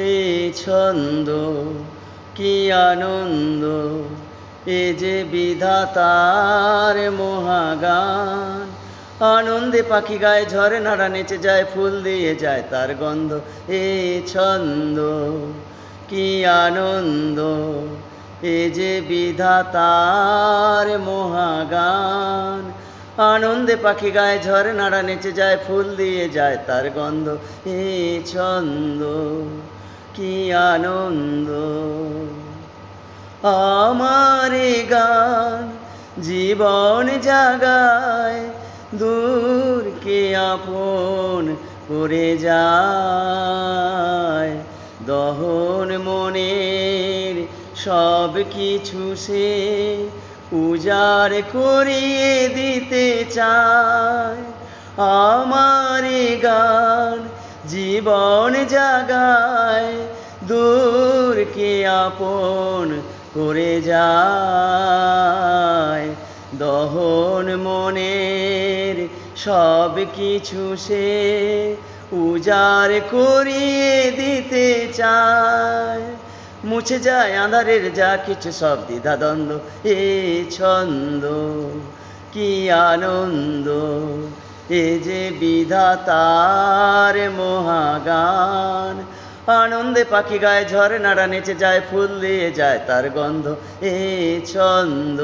এই ছন্দ কি আনন্দ, এ যে বিধাতার মহাগান। আনন্দে পাখি গায়ে, ঝরনারা নেচে যায়, ফুল দিয়ে যায় তার গন্ধ। এই ছন্দ কি আনন্দ, এ যে বিধাতার মহাগান। আনন্দে পাখি গায়ে, ঝরনারা নেচে যায়, ফুল দিয়ে যায় তার গন্ধ। এই ছন্দ কি আনন্দ। আমার এ গান জীবন জাগায়, দূর কে আপন করে যায়। দহন মনের সব কিছু সে উজাড় করিয়ে দিতে চায়। আমার এ গান জীবন জাগায়, দূর কে আপন করে যায়। দহন মনের সব কিছু সে উজাড় করিয়ে দিতে চায়। মুছে যায় আঁধারের যা কিছু সব দ্বিধাদ্বন্দ্ব, এ ছন্দ কি আনন্দ, এ যে বিধাতার মহাগান। আনন্দে পাখি গায়ে, ঝরনারা নেচে যায়, ফুল দিয়ে যায় তার গন্ধ। এ ছন্দ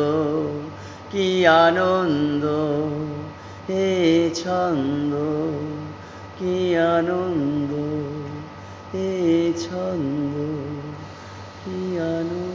কি আনন্দ, এ ছন্দ কি আনন্দ, এ ছন্দ কি আনন্দ।